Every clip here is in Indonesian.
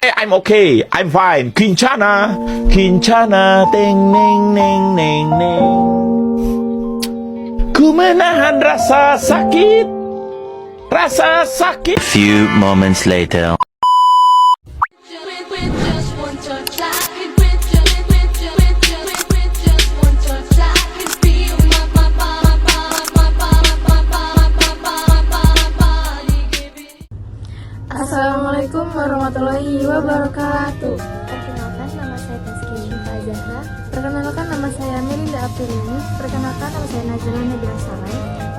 I'm okay, I'm fine. Kincana, kincana, teng neng neng neng neng. Ku menahan rasa sakit, rasa sakit. Few moments later. Assalamualaikum warahmatullahi wabarakatuh. Perkenalkan, nama saya Tazkia Syifa Zahra. Perkenalkan, nama saya Melinda Apriliani. Perkenalkan, nama saya Nazila Nabila Saleh.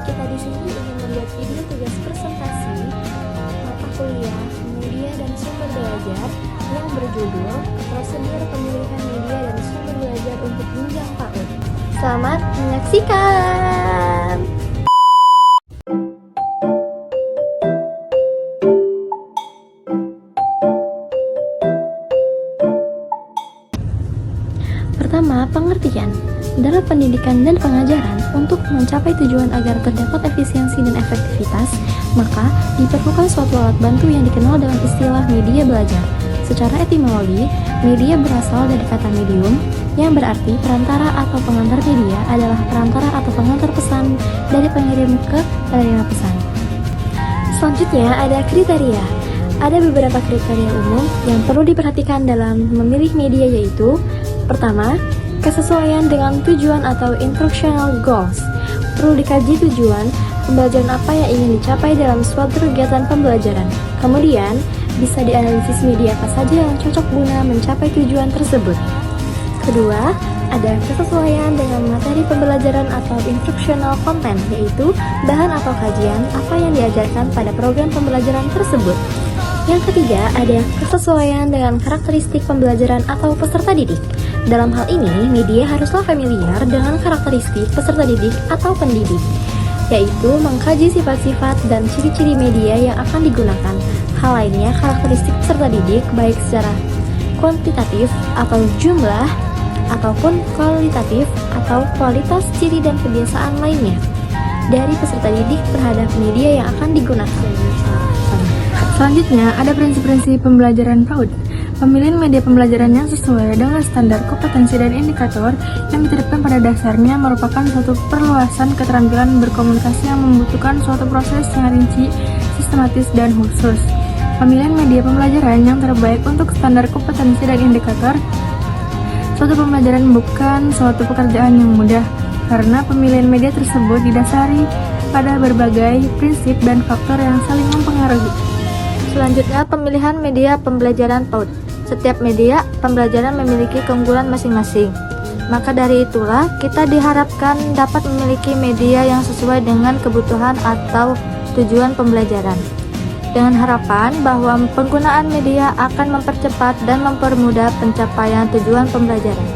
Kita di sini ingin membuat video tugas presentasi mata kuliah media dan sumber belajar yang berjudul Prosedur Pemilihan Media dan Sumber Belajar untuk Jenjang PAUD. Selamat menyaksikan. Pertama, pengertian. Dalam pendidikan dan pengajaran, untuk mencapai tujuan agar terdapat efisiensi dan efektivitas, maka diperlukan suatu alat bantu yang dikenal dengan istilah media belajar. Secara etimologi, media berasal dari kata medium, yang berarti perantara atau pengantar. Media adalah perantara atau pengantar pesan dari pengirim ke penerima pesan. Selanjutnya ada kriteria. Ada beberapa kriteria umum yang perlu diperhatikan dalam memilih media, yaitu: pertama, kesesuaian dengan tujuan atau instructional goals. Perlu dikaji tujuan pembelajaran apa yang ingin dicapai dalam suatu kegiatan pembelajaran. Kemudian, bisa dianalisis media apa saja yang cocok guna mencapai tujuan tersebut. Kedua, ada kesesuaian dengan materi pembelajaran atau instructional content, yaitu bahan atau kajian apa yang diajarkan pada program pembelajaran tersebut. Yang ketiga, ada kesesuaian dengan karakteristik pembelajaran atau peserta didik. Dalam hal ini, media haruslah familiar dengan karakteristik peserta didik atau pendidik, yaitu mengkaji sifat-sifat dan ciri-ciri media yang akan digunakan. Hal lainnya, karakteristik peserta didik baik secara kuantitatif atau jumlah, ataupun kualitatif atau kualitas ciri dan kebiasaan lainnya dari peserta didik terhadap media yang akan digunakan. Selanjutnya, ada prinsip-prinsip pembelajaran PAUD. Pemilihan media pembelajaran yang sesuai dengan standar kompetensi dan indikator yang diterapkan pada dasarnya merupakan suatu perluasan keterampilan berkomunikasi yang membutuhkan suatu proses yang rinci, sistematis, dan khusus. Pemilihan media pembelajaran yang terbaik untuk standar kompetensi dan indikator. Suatu pembelajaran bukan suatu pekerjaan yang mudah, karena pemilihan media tersebut didasari pada berbagai prinsip dan faktor yang saling mempengaruhi. Selanjutnya, pemilihan media pembelajaran PAUD. Setiap media pembelajaran memiliki keunggulan masing-masing. Maka dari itulah, kita diharapkan dapat memiliki media yang sesuai dengan kebutuhan atau tujuan pembelajaran. Dengan harapan bahwa penggunaan media akan mempercepat dan mempermudah pencapaian tujuan pembelajaran.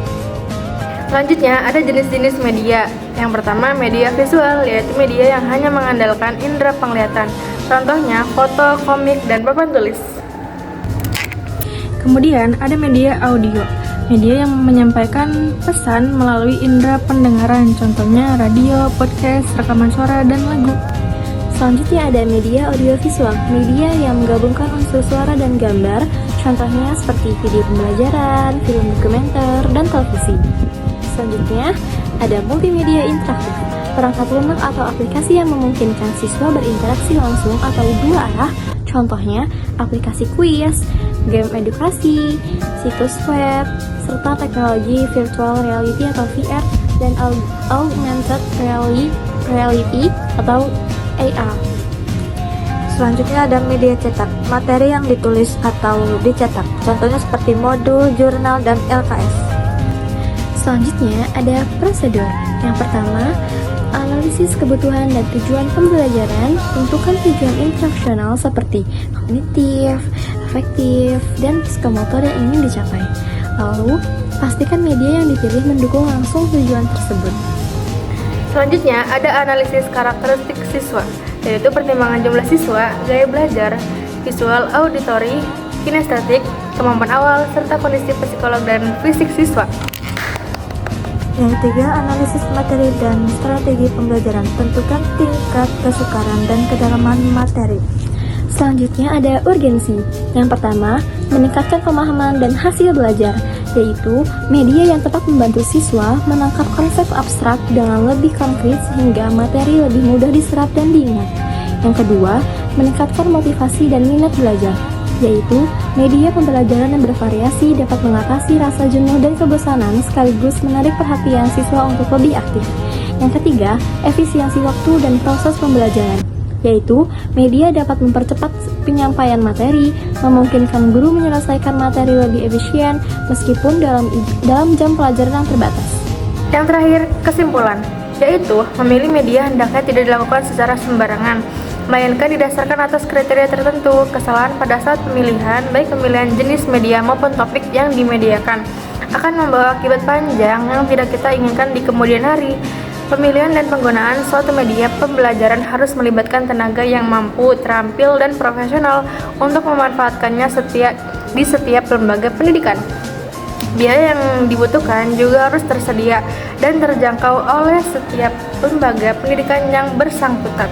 Selanjutnya, ada jenis-jenis media. Yang pertama, media visual, yaitu media yang hanya mengandalkan indera penglihatan. Contohnya, foto, komik, dan papan tulis. Kemudian, ada media audio, media yang menyampaikan pesan melalui indera pendengaran. Contohnya, radio, podcast, rekaman suara, dan lagu. Selanjutnya ada media audiovisual, media yang menggabungkan unsur suara dan gambar. Contohnya seperti video pembelajaran, film dokumenter, dan televisi. Selanjutnya, ada multimedia interaktif, perangkat lunak atau aplikasi yang memungkinkan siswa berinteraksi langsung atau dua arah. Contohnya, aplikasi kuis, game edukasi, situs web, serta teknologi virtual reality atau VR dan augmented reality atau AR. Selanjutnya ada media cetak, materi yang ditulis atau dicetak. Contohnya seperti modul, jurnal, dan LKS. Selanjutnya ada prosedur. Yang pertama, analisis kebutuhan dan tujuan pembelajaran. Tentukan tujuan instruksional seperti kognitif, afektif, dan psikomotor yang ingin dicapai. Lalu, pastikan media yang dipilih mendukung langsung tujuan tersebut. Selanjutnya, ada analisis karakteristik siswa, yaitu pertimbangan jumlah siswa, gaya belajar, visual, auditori, kinestetik, kemampuan awal, serta kondisi psikolog dan fisik siswa. Yang ketiga, analisis materi dan strategi pembelajaran. Tentukan tingkat kesukaran dan kedalaman materi. Selanjutnya ada urgensi. Yang pertama, meningkatkan pemahaman dan hasil belajar, yaitu media yang tepat membantu siswa menangkap konsep abstrak dengan lebih konkret sehingga materi lebih mudah diserap dan diingat. Yang kedua, meningkatkan motivasi dan minat belajar, yaitu media pembelajaran yang bervariasi dapat mengatasi rasa jenuh dan kebosanan sekaligus menarik perhatian siswa untuk lebih aktif. Yang ketiga, efisiensi waktu dan proses pembelajaran, yaitu media dapat mempercepat penyampaian materi, memungkinkan guru menyelesaikan materi lebih efisien meskipun dalam jam pelajaran yang terbatas. Yang terakhir, kesimpulan, yaitu memilih media hendaknya tidak dilakukan secara sembarangan, melainkan didasarkan atas kriteria tertentu. Kesalahan pada saat pemilihan, baik pemilihan jenis media maupun topik yang dimediakan, akan membawa akibat panjang yang tidak kita inginkan di kemudian hari. Pemilihan dan penggunaan suatu media pembelajaran harus melibatkan tenaga yang mampu, terampil, dan profesional untuk memanfaatkannya di setiap lembaga pendidikan. Biaya yang dibutuhkan juga harus tersedia dan terjangkau oleh setiap lembaga pendidikan yang bersangkutan.